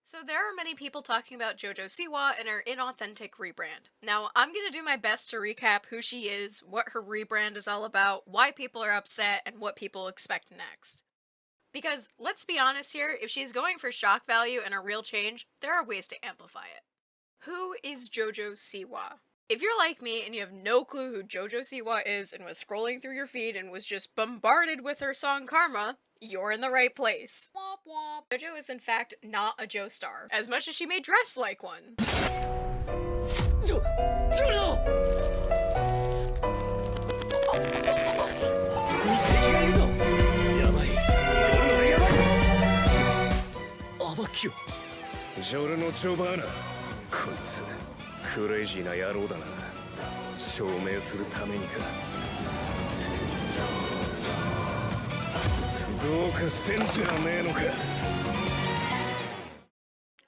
So there are many people talking about Jojo Siwa and her inauthentic rebrand. Now, I'm gonna do my best to recap who she is, what her rebrand is all about, why people are upset, and what people expect next. Because, let's be honest here, if she's going for shock value and a real change, there are ways to amplify it. Who is Jojo Siwa? If you're like me and you have no clue who Jojo Siwa is and was scrolling through your feed and was just bombarded with her song Karma, you're in the right place. Womp womp. Jojo is in fact not a Joestar, as much as she may dress like one.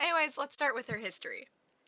Anyways, let's start with her history.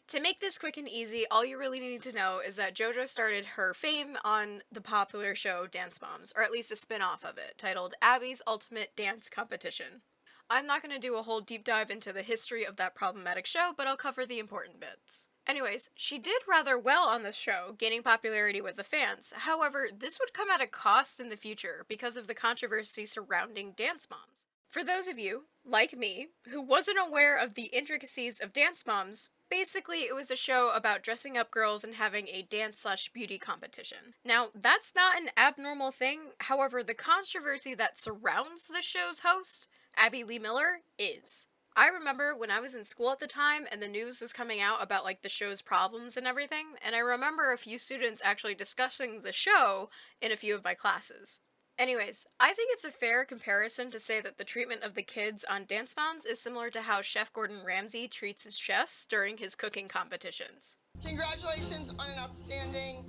To make this quick and easy, all you really need to know is that JoJo started her fame on the popular show Dance Moms, or at least a spin-off of it, titled Abby's Ultimate Dance Competition. I'm not going to do a whole deep dive into the history of that problematic show, but I'll cover the important bits. Anyways, she did rather well on this show, gaining popularity with the fans. However, this would come at a cost in the future because of the controversy surrounding Dance Moms. For those of you, like me, who wasn't aware of the intricacies of Dance Moms, basically it was a show about dressing up girls and having a dance/beauty competition. Now, that's not an abnormal thing, however, the controversy that surrounds the show's host, Abby Lee Miller, is. I remember when I was in school at the time and the news was coming out about like the show's problems and everything, and I remember a few students actually discussing the show in a few of my classes. Anyways, I think it's a fair comparison to say that the treatment of the kids on Dance Moms is similar to how Chef Gordon Ramsay treats his chefs during his cooking competitions. Congratulations on an outstanding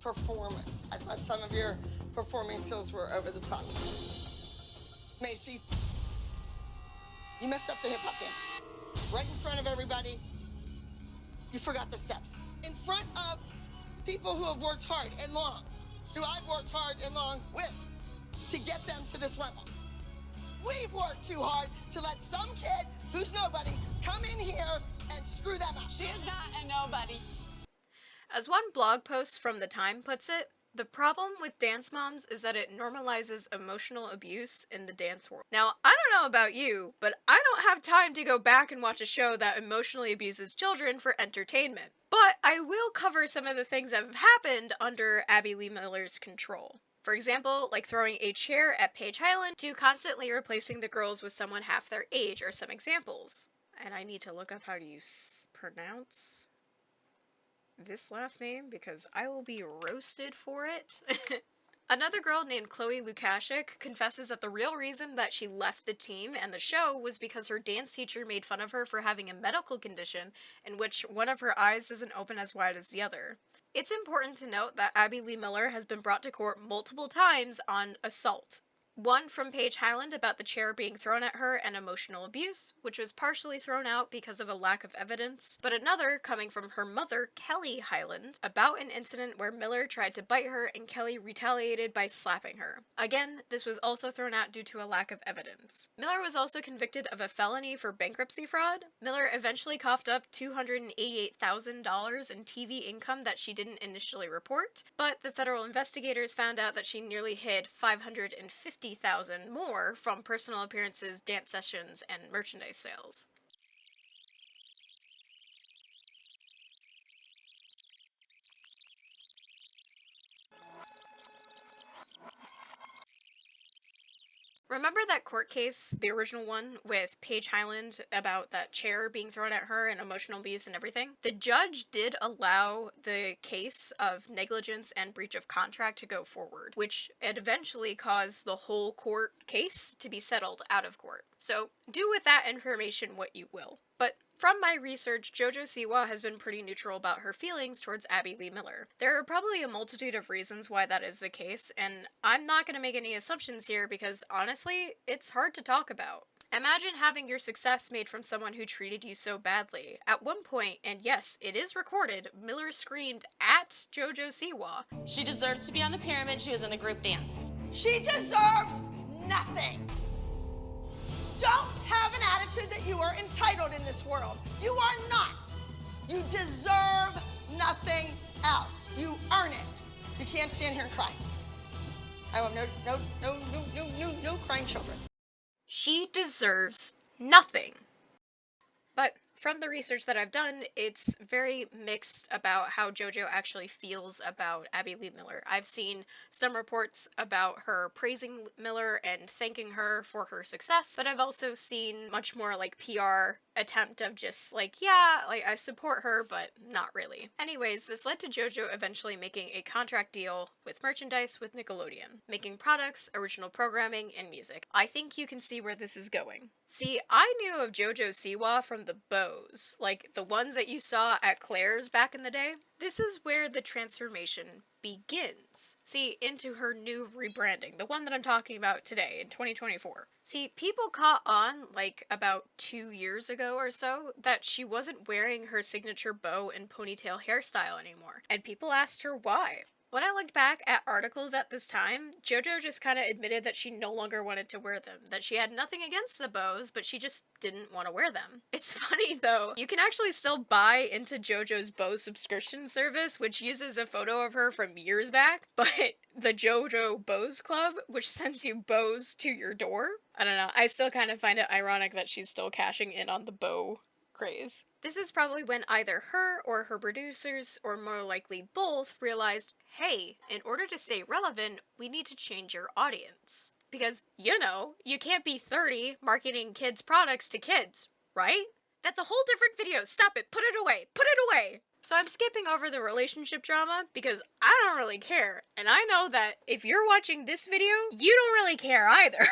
performance. I thought some of your performing skills were over the top. Macy, you messed up the hip-hop dance. Right in front of everybody, you forgot the steps. In front of people who have worked hard and long, who I've worked hard and long with, to get them to this level. We've worked too hard to let some kid who's nobody come in here and screw them up. She is not a nobody. As one blog post from The Time puts it, the problem with Dance Moms is that it normalizes emotional abuse in the dance world. Now, I don't know about you, but I don't have time to go back and watch a show that emotionally abuses children for entertainment. But I will cover some of the things that have happened under Abby Lee Miller's control. For example, like throwing a chair at Paige Highland to constantly replacing the girls with someone half their age are some examples. And I need to look up how to pronounce this last name because I will be roasted for it. Another girl named Chloe Lukashik confesses that the real reason that she left the team and the show was because her dance teacher made fun of her for having a medical condition in which one of her eyes doesn't open as wide as the other. It's important to note that Abby Lee Miller has been brought to court multiple times on assault. One from Paige Highland about the chair being thrown at her and emotional abuse, which was partially thrown out because of a lack of evidence, but another coming from her mother, Kelly Highland, about an incident where Miller tried to bite her and Kelly retaliated by slapping her. Again, this was also thrown out due to a lack of evidence. Miller was also convicted of a felony for bankruptcy fraud. Miller eventually coughed up $288,000 in TV income that she didn't initially report, but the federal investigators found out that she nearly hid $550,000 more from personal appearances, dance sessions, and merchandise sales. Remember that court case, the original one, with Paige Highland about that chair being thrown at her and emotional abuse and everything? The judge did allow the case of negligence and breach of contract to go forward, which it eventually caused the whole court case to be settled out of court. So do with that information what you will. But from my research, Jojo Siwa has been pretty neutral about her feelings towards Abby Lee Miller. There are probably a multitude of reasons why that is the case, and I'm not going to make any assumptions here because, honestly, it's hard to talk about. Imagine having your success made from someone who treated you so badly. At one point, and yes, it is recorded, Miller screamed at Jojo Siwa. She deserves to be on the pyramid. She was in the group dance. She deserves nothing. Don't have an attitude attitude that you are entitled in this world. You are not. You deserve nothing else. You earn it. You can't stand here and cry. I want no crying children. She deserves nothing. But from the research that I've done, it's very mixed about how JoJo actually feels about Abby Lee Miller. I've seen some reports about her praising Miller and thanking her for her success, but I've also seen much more like PR attempt of just like, yeah, like I support her, but not really. Anyways, this led to JoJo eventually making a contract deal with merchandise with Nickelodeon, making products, original programming, and music. I think you can see where this is going. See, I knew of Jojo Siwa from the bows, like the ones that you saw at Claire's back in the day. This is where the transformation begins. See, into her new rebranding, the one that I'm talking about today in 2024. See, people caught on, like, about 2 years ago or so, that she wasn't wearing her signature bow and ponytail hairstyle anymore, and people asked her why. When I looked back at articles at this time, JoJo just kind of admitted that she no longer wanted to wear them, that she had nothing against the bows, but she just didn't want to wear them. It's funny though, you can actually still buy into JoJo's bow subscription service, which uses a photo of her from years back, but the JoJo Bows Club, which sends you bows to your door. I don't know, I still kind of find it ironic that she's still cashing in on the bow craze. This is probably when either her or her producers, or more likely both, realized, hey, in order to stay relevant, we need to change your audience. Because, you know, you can't be 30 marketing kids' products to kids, right? That's a whole different video. Stop it. Put it away. Put it away. So I'm skipping over the relationship drama because I don't really care. And I know that if you're watching this video, you don't really care either.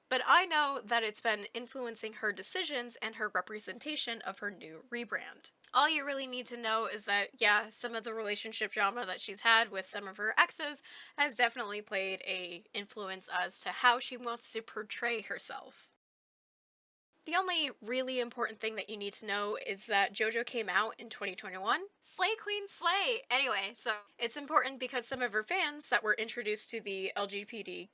But I know that it's been influencing her decisions and her representation of her new rebrand. All you really need to know is that, yeah, some of the relationship drama that she's had with some of her exes has definitely played a influence as to how she wants to portray herself. The only really important thing that you need to know is that JoJo came out in 2021. Slay Queen Slay! Anyway, so it's important because some of her fans that were introduced to the LGBTQIA.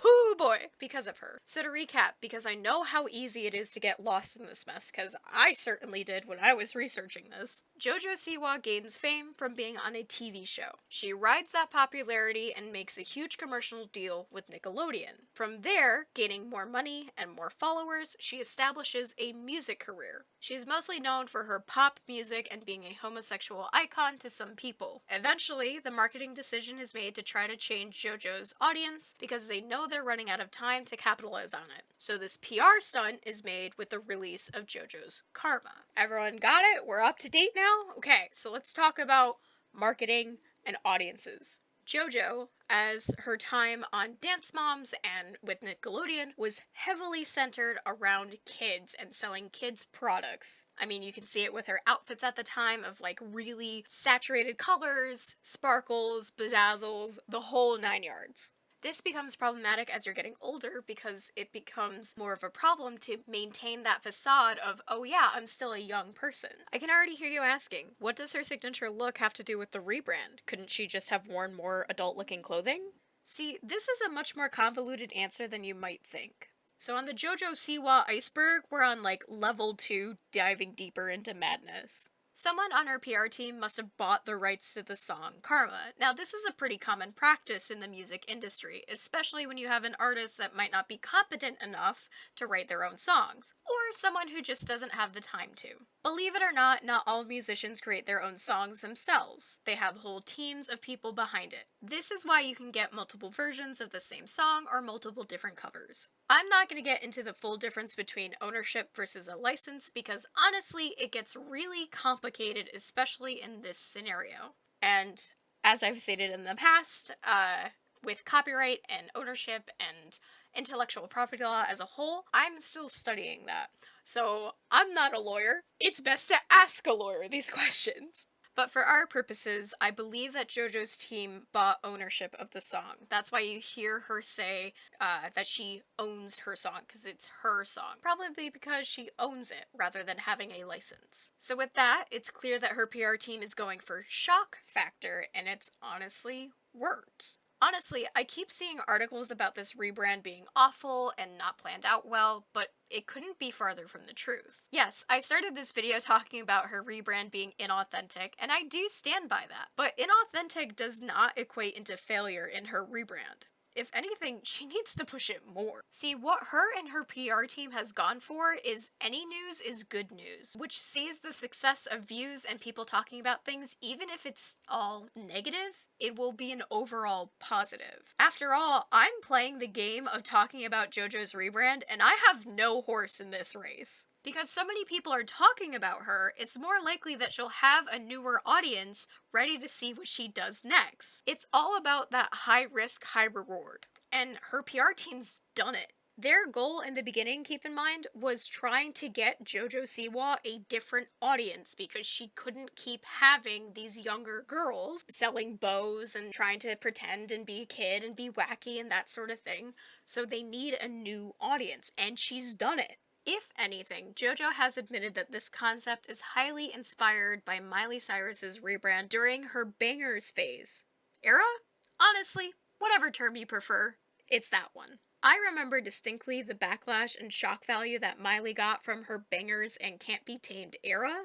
Whoo boy, because of her. So to recap, because I know how easy it is to get lost in this mess, because I certainly did when I was researching this, Jojo Siwa gains fame from being on a TV show. She rides that popularity and makes a huge commercial deal with Nickelodeon. From there, gaining more money and more followers, she establishes a music career. She is mostly known for her pop music and being a homosexual icon to some people. Eventually, the marketing decision is made to try to change JoJo's audience because they know they're running out of time to capitalize on it. So this PR stunt is made with the release of JoJo's Karma. Everyone got it? We're up to date now? Okay, so let's talk about marketing and audiences. JoJo, as her time on Dance Moms and with Nickelodeon, was heavily centered around kids and selling kids' products. I mean, you can see it with her outfits at the time of like really saturated colors, sparkles, bedazzles, the whole 9 yards. This becomes problematic as you're getting older because it becomes more of a problem to maintain that facade of, oh yeah, I'm still a young person. I can already hear you asking, what does her signature look have to do with the rebrand? Couldn't she just have worn more adult-looking clothing? See, this is a much more convoluted answer than you might think. So on the Jojo Siwa iceberg, we're on like level 2, diving deeper into madness. Someone on her PR team must have bought the rights to the song Karma. Now, this is a pretty common practice in the music industry, especially when you have an artist that might not be competent enough to write their own songs, or someone who just doesn't have the time to. Believe it or not all musicians create their own songs themselves. They have whole teams of people behind it. This is why you can get multiple versions of the same song or multiple different covers. I'm not going to get into the full difference between ownership versus a license because honestly, it gets really complicated, especially in this scenario. And as I've stated in the past, with copyright and ownership and intellectual property law as a whole, I'm still studying that. So I'm not a lawyer. It's best to ask a lawyer these questions. But for our purposes, I believe that JoJo's team bought ownership of the song. That's why you hear her say that she owns her song, because it's her song. Probably because she owns it, rather than having a license. So with that, it's clear that her PR team is going for shock factor, and it's honestly worked. Honestly, I keep seeing articles about this rebrand being awful and not planned out well, but it couldn't be farther from the truth. Yes, I started this video talking about her rebrand being inauthentic, and I do stand by that. But inauthentic does not equate into failure in her rebrand. If anything, she needs to push it more. See, what her and her PR team has gone for is any news is good news, which sees the success of views and people talking about things, even if it's all negative, it will be an overall positive. After all, I'm playing the game of talking about JoJo's rebrand, and I have no horse in this race. Because so many people are talking about her, it's more likely that she'll have a newer audience ready to see what she does next. It's all about that high risk, high reward. And her PR team's done it. Their goal in the beginning, keep in mind, was trying to get Jojo Siwa a different audience because she couldn't keep having these younger girls selling bows and trying to pretend and be a kid and be wacky and that sort of thing. So they need a new audience, and she's done it. If anything, JoJo has admitted that this concept is highly inspired by Miley Cyrus's rebrand during her Bangers phase. Era? Honestly, whatever term you prefer, it's that one. I remember distinctly the backlash and shock value that Miley got from her Bangers and Can't Be Tamed era,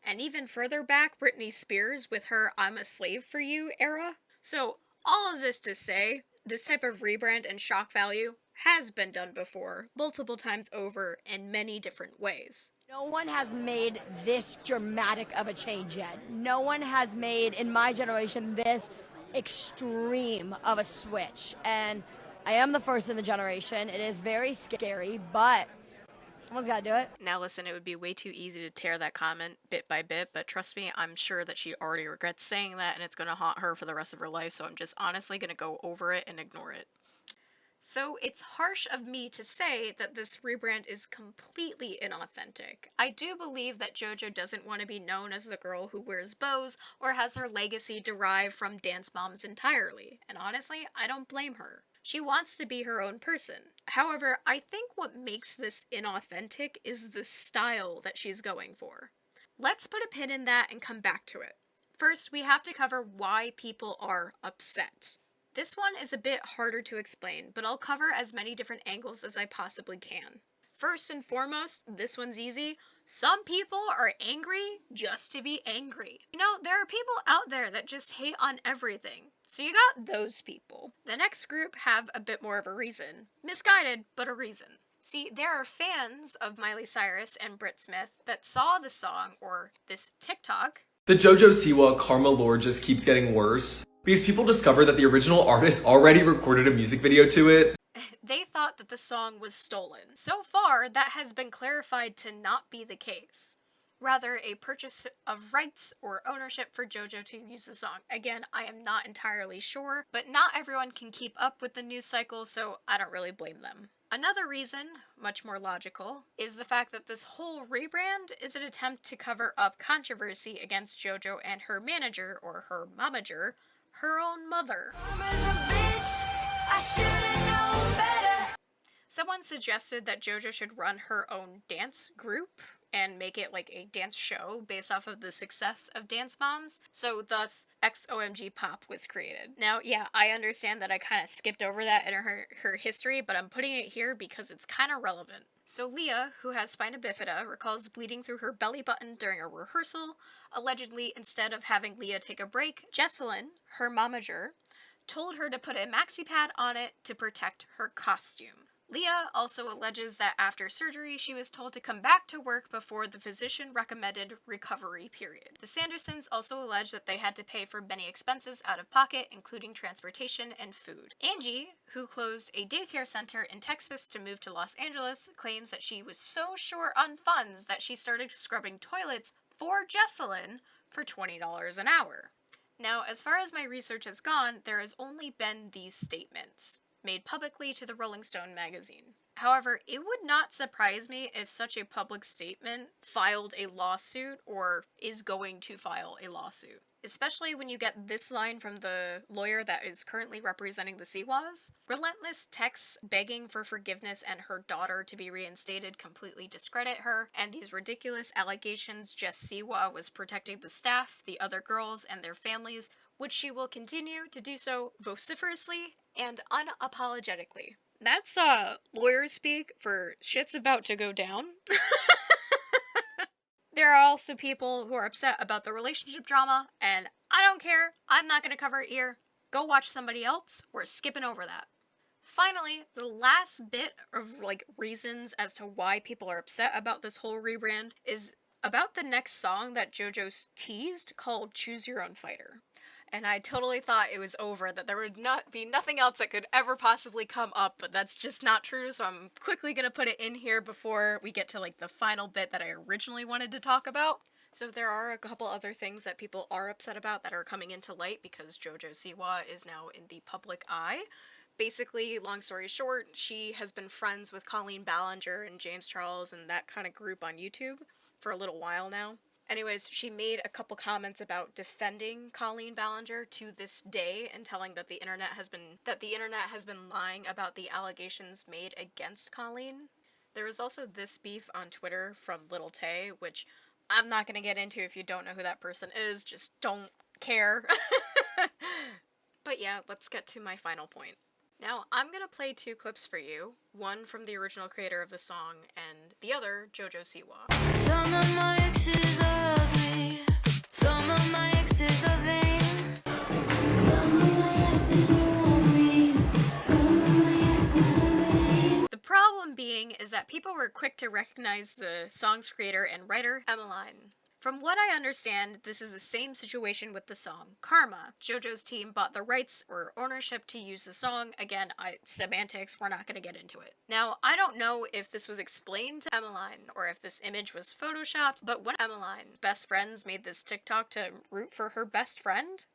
and even further back, Britney Spears with her I'm a Slave for You era. So, all of this to say, this type of rebrand and shock value has been done before, multiple times over, in many different ways. No one has made this dramatic of a change yet. No one has made, in my generation, this extreme of a switch. And I am the first in the generation. It is very scary, but someone's got to do it. Now listen, it would be way too easy to tear that comment bit by bit, but trust me, I'm sure that she already regrets saying that and it's going to haunt her for the rest of her life, so I'm just honestly going to go over it and ignore it. So it's harsh of me to say that this rebrand is completely inauthentic. I do believe that JoJo doesn't want to be known as the girl who wears bows or has her legacy derived from dance moms entirely, and honestly, I don't blame her. She wants to be her own person. However, I think what makes this inauthentic is the style that she's going for. Let's put a pin in that and come back to it. First, we have to cover why people are upset. This one is a bit harder to explain, but I'll cover as many different angles as I possibly can. First and foremost, this one's easy. Some people are angry just to be angry. You know, there are people out there that just hate on everything. So you got those people. The next group have a bit more of a reason. Misguided, but a reason. See, there are fans of Miley Cyrus and Brit Smith that saw the song, or this TikTok. The Jojo Siwa karma lore just keeps getting worse, because people discover that the original artist already recorded a music video to it. They thought that the song was stolen. So far, that has been clarified to not be the case. Rather, a purchase of rights or ownership for JoJo to use the song. Again, I am not entirely sure, but not everyone can keep up with the news cycle, so I don't really blame them. Another reason, much more logical, is the fact that this whole rebrand is an attempt to cover up controversy against JoJo and her manager, or her momager, her own mother. Someone suggested that JoJo should run her own dance group and make it like a dance show based off of the success of Dance Moms, so thus XOMG Pop was created. Now, yeah, I understand that I kind of skipped over that in her history, but I'm putting it here because it's kind of relevant. So Leah, who has spina bifida, recalls bleeding through her belly button during a rehearsal. Allegedly, instead of having Leah take a break, Jesselyn, her momager, told her to put a maxi pad on it to protect her costume. Leah also alleges that after surgery, she was told to come back to work before the physician-recommended recovery period. The Sandersons also allege that they had to pay for many expenses out of pocket, including transportation and food. Angie, who closed a daycare center in Texas to move to Los Angeles, claims that she was so short on funds that she started scrubbing toilets for Jesselyn for $20 an hour. Now, as far as my research has gone, there has only been these statements made publicly to the Rolling Stone magazine. However, it would not surprise me if such a public statement filed a lawsuit or is going to file a lawsuit. Especially when you get this line from the lawyer that is currently representing the Siwas. Relentless texts begging for forgiveness and her daughter to be reinstated completely discredit her, and these ridiculous allegations Jess Siwa was protecting the staff, the other girls, and their families which she will continue to do so vociferously and unapologetically. That's lawyer speak for shit's about to go down. There are also people who are upset about the relationship drama, and I don't care. I'm not going to cover it here. Go watch somebody else. We're skipping over that. Finally, the last bit of reasons as to why people are upset about this whole rebrand is about the next song that JoJo's teased called Choose Your Own Fighter. And I totally thought it was over, that there would not be nothing else that could ever possibly come up, but that's just not true, so I'm quickly gonna put it in here before we get to the final bit that I originally wanted to talk about. So there are a couple other things that people are upset about that are coming into light because Jojo Siwa is now in the public eye. Basically, long story short, she has been friends with Colleen Ballinger and James Charles and that kind of group on YouTube for a little while now. Anyways, she made a couple comments about defending Colleen Ballinger to this day and telling that the internet has been lying about the allegations made against Colleen. There was also this beef on Twitter from Little Tay, which I'm not going to get into. If you don't know who that person is, just don't care. But yeah, let's get to my final point. Now, I'm gonna play two clips for you, one from the original creator of the song, and the other, Jojo Siwa. Some of my exes are ugly, some of my exes are vain. Some of my exes are ugly, some of my exes are vain. The problem being is that people were quick to recognize the song's creator and writer, Emmeline. From what I understand, this is the same situation with the song Karma. JoJo's team bought the rights or ownership to use the song. Again, semantics, we're not going to get into it. Now, I don't know if this was explained to Emmeline or if this image was photoshopped, but when Emmeline's best friends made this TikTok to root for her best friend,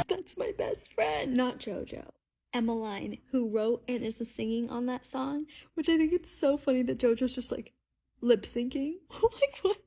That's my best friend, not JoJo. Emmeline, who wrote and is singing on that song, which I think it's so funny that JoJo's just lip syncing. What?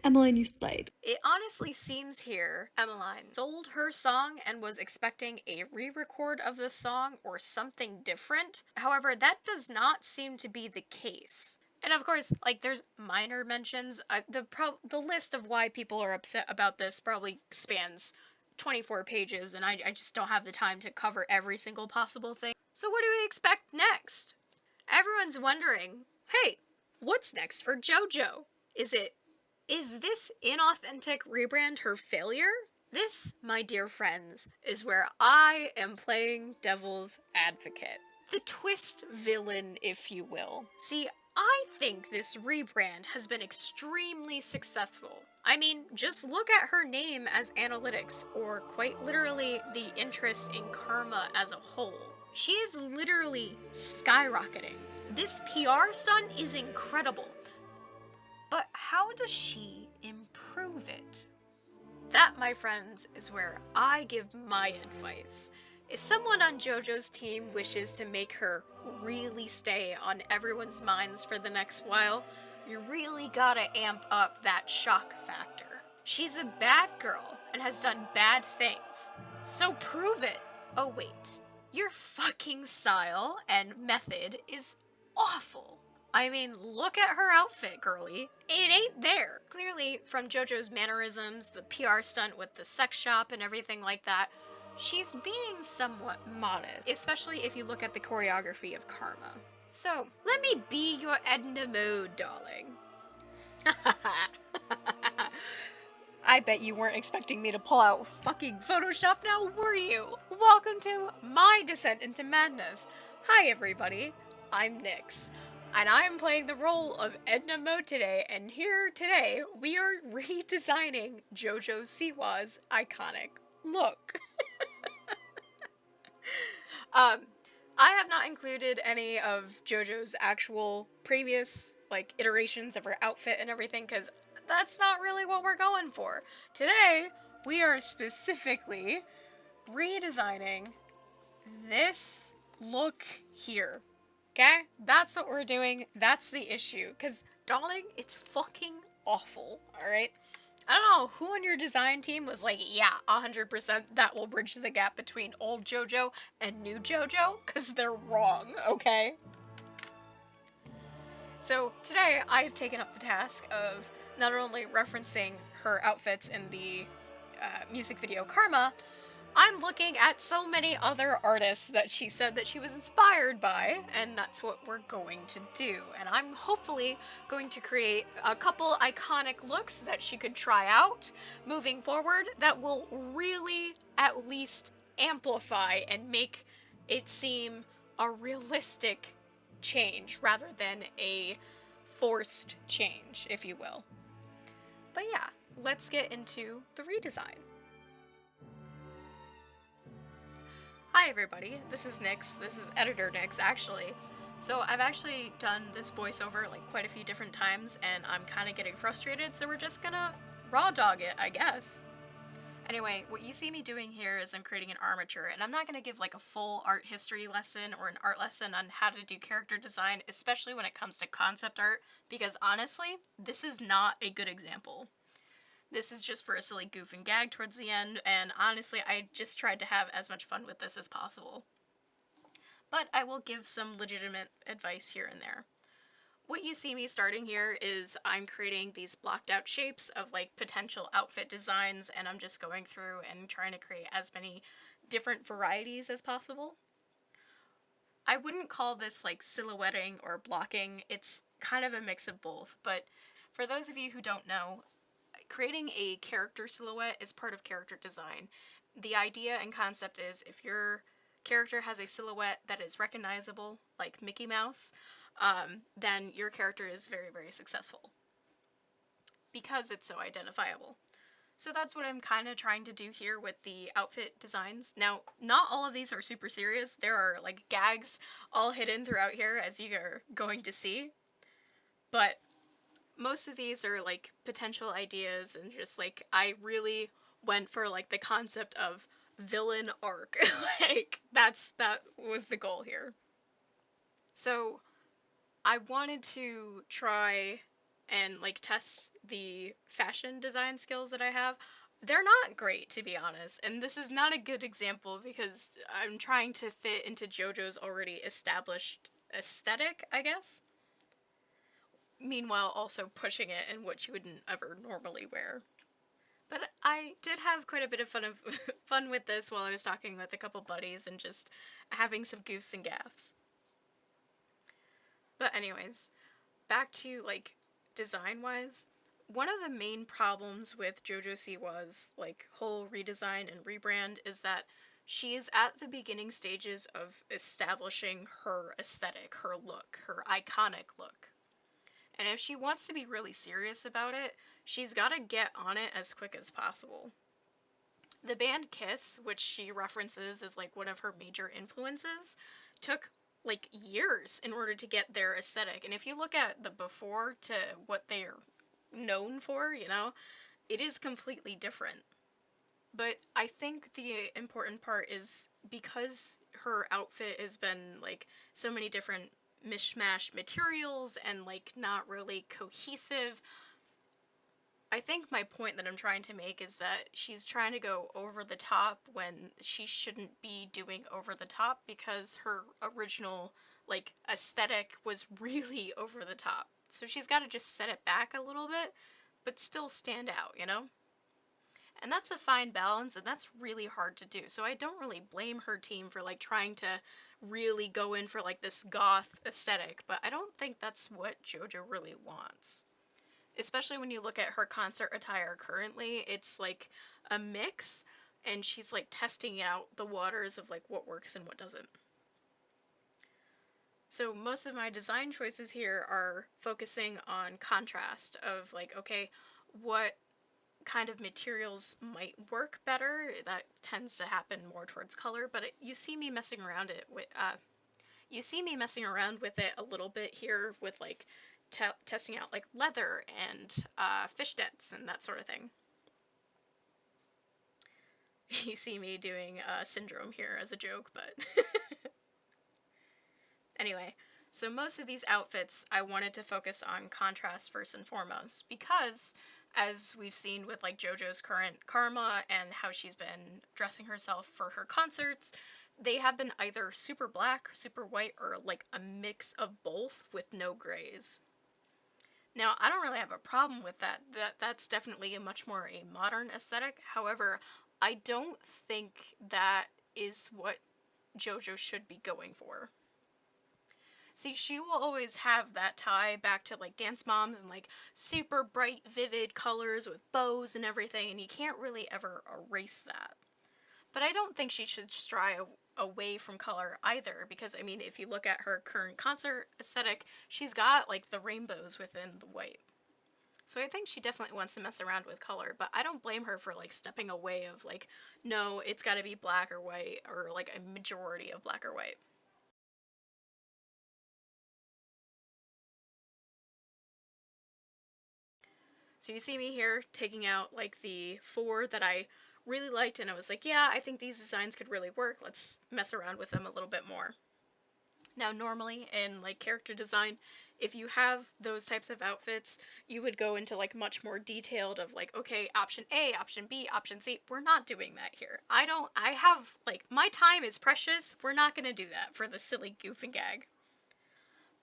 Emmeline, you slayed. it honestly seems here Emmeline sold her song and was expecting a re-record of the song or something different. However, that does not seem to be the case. And of course, there's minor mentions. The list of why people are upset about this probably spans 24 pages, and I just don't have the time to cover every single possible thing. So what do we expect next? Everyone's wondering, hey, what's next for JoJo? Is this inauthentic rebrand her failure? This, my dear friends, is where I am playing devil's advocate. The twist villain, if you will. See, I think this rebrand has been extremely successful. I mean, just look at her name as analytics, or quite literally the interest in Karma as a whole. She is literally skyrocketing. This PR stunt is incredible. But how does she improve it? That, my friends, is where I give my advice. If someone on JoJo's team wishes to make her really stay on everyone's minds for the next while, you really gotta amp up that shock factor. She's a bad girl and has done bad things, so prove it. Oh wait, your fucking style and method is awful. I mean, look at her outfit, girly. It ain't there. Clearly, from JoJo's mannerisms, the PR stunt with the sex shop and everything like that, she's being somewhat modest, especially if you look at the choreography of Karma. So, let me be your Edna Mode, darling. I bet you weren't expecting me to pull out fucking Photoshop now, were you? Welcome to my descent into madness. Hi everybody, I'm Nyx, and I'm playing the role of Edna Mode today, and here today we are redesigning Jojo Siwa's iconic look. I have not included any of JoJo's actual previous, iterations of her outfit and everything, because that's not really what we're going for. Today, we are specifically redesigning this look here. Okay? That's what we're doing. That's the issue. Because, darling, it's fucking awful. Alright? I don't know who on your design team was like, yeah, 100% that will bridge the gap between old JoJo and new JoJo, because they're wrong, okay? So today I have taken up the task of not only referencing her outfits in the music video Karma, I'm looking at so many other artists that she said that she was inspired by, and that's what we're going to do. And I'm hopefully going to create a couple iconic looks that she could try out moving forward that will really at least amplify and make it seem a realistic change rather than a forced change, if you will. But yeah, let's get into the redesign. Hi everybody, this is Nyx. This is Editor Nyx, actually. So I've actually done this voiceover like quite a few different times, and I'm kind of getting frustrated, so we're just gonna raw dog it, I guess. Anyway, what you see me doing here is I'm creating an armature, and I'm not gonna give like a full art history lesson or an art lesson on how to do character design, especially when it comes to concept art, because honestly, this is not a good example. This is just for a silly goof and gag towards the end, and honestly, I just tried to have as much fun with this as possible. But I will give some legitimate advice here and there. What you see me starting here is I'm creating these blocked out shapes of like potential outfit designs, and I'm just going through and trying to create as many different varieties as possible. I wouldn't call this like silhouetting or blocking, it's kind of a mix of both, but for those of you who don't know, creating a character silhouette is part of character design. The idea and concept is if your character has a silhouette that is recognizable, like Mickey Mouse, then your character is very, very successful because it's so identifiable. So that's what I'm kind of trying to do here with the outfit designs. Now, not all of these are super serious. There are like gags all hidden throughout here, as you are going to see. But most of these are like potential ideas, and just like I really went for like the concept of villain arc. Like that was the goal here. So I wanted to try and like test the fashion design skills that I have. They're not great, to be honest, and this is not a good example because I'm trying to fit into JoJo's already established aesthetic, I guess. Meanwhile, also pushing it in what you wouldn't ever normally wear. But I did have quite a bit of fun with this while I was talking with a couple buddies and just having some goofs and gaffs. But anyways, back to like design-wise, one of the main problems with Jojo Siwa's like whole redesign and rebrand is that she is at the beginning stages of establishing her aesthetic, her look, her iconic look. And if she wants to be really serious about it, she's gotta get on it as quick as possible. The band Kiss, which she references as like one of her major influences, took like years in order to get their aesthetic. And if you look at the before to what they're known for, you know, it is completely different. But I think the important part is because her outfit has been like so many different mishmash materials and like not really cohesive, I think my point that I'm trying to make is that she's trying to go over the top when she shouldn't be doing over the top, because her original like aesthetic was really over the top. So she's got to just set it back a little bit but still stand out, you know? And that's a fine balance, and that's really hard to do. So I don't really blame her team for like trying to really go in for like this goth aesthetic, but I don't think that's what JoJo really wants. Especially when you look at her concert attire currently, it's like a mix, and she's like testing out the waters of like what works and what doesn't. So most of my design choices here are focusing on contrast of like, okay, what kind of materials might work better. That tends to happen more towards color, but you see me messing around with it a little bit here with like testing out like leather and fishnets and that sort of thing. You see me doing syndrome here as a joke, but anyway, so most of these outfits I wanted to focus on contrast first and foremost, because as we've seen with like JoJo's current Karma and how she's been dressing herself for her concerts, they have been either super black, super white, or like a mix of both with no grays. Now, I don't really have a problem with that. That's definitely a much more a modern aesthetic. However, I don't think that is what JoJo should be going for. See, she will always have that tie back to like Dance Moms and like super bright, vivid colors with bows and everything, and you can't really ever erase that. But I don't think she should stray away from color either, because I mean, if you look at her current concert aesthetic, she's got like the rainbows within the white. So I think she definitely wants to mess around with color, but I don't blame her for like stepping away of like, no, it's gotta be black or white, or like a majority of black or white. So you see me here taking out like the 4 that I really liked, and I was like, yeah, I think these designs could really work. Let's mess around with them a little bit more. Now, normally in like character design, if you have those types of outfits, you would go into like much more detailed of like, okay, option A, option B, option C. We're not doing that here. I have like, my time is precious. We're not gonna do that for the silly goof and gag.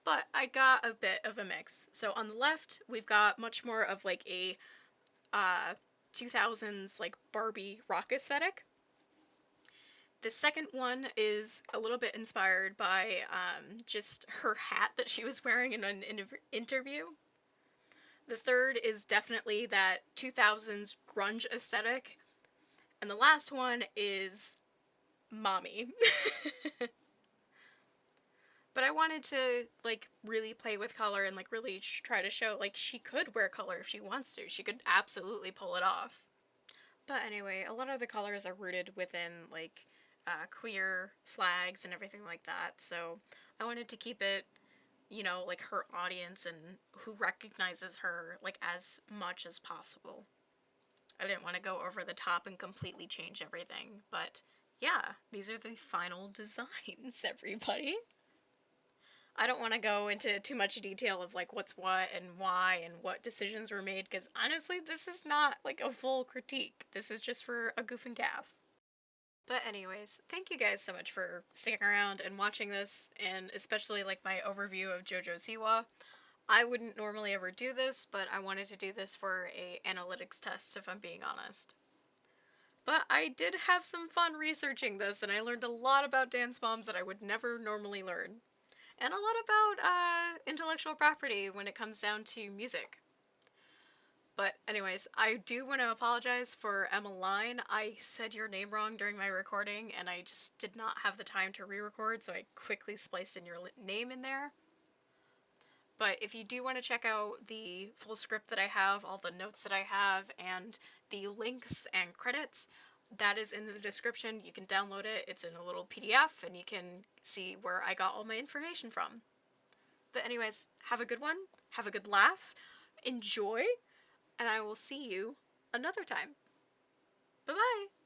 But I got a bit of a mix. So on the left, we've got much more of like a 2000s like Barbie rock aesthetic. The second one is a little bit inspired by just her hat that she was wearing in an interview. The third is definitely that 2000s grunge aesthetic. And the last one is mommy. But I wanted to like really play with color and like really try to show like she could wear color if she wants to. She could absolutely pull it off. But anyway, a lot of the colors are rooted within like queer flags and everything like that. So I wanted to keep it, you know, like her audience and who recognizes her like as much as possible. I didn't want to go over the top and completely change everything. But yeah, these are the final designs, everybody. I don't want to go into too much detail of like what's what and why and what decisions were made, because honestly this is not like a full critique. This is just for a goof and gaff. But anyways, thank you guys so much for sticking around and watching this, and especially like my overview of Jojo Siwa. I wouldn't normally ever do this, but I wanted to do this for a analytics test, if I'm being honest. But I did have some fun researching this, and I learned a lot about dance moms that I would never normally learn. And a lot about intellectual property when it comes down to music. But anyways, I do want to apologize for Emmeline. I said your name wrong during my recording, and I just did not have the time to re-record, so I quickly spliced in your name in there. But if you do want to check out the full script that I have, all the notes that I have, and the links and credits, that is in the description. You can download it. It's in a little PDF, and you can see where I got all my information from. But anyways, have a good one. Have a good laugh. Enjoy. And I will see you another time. Bye-bye.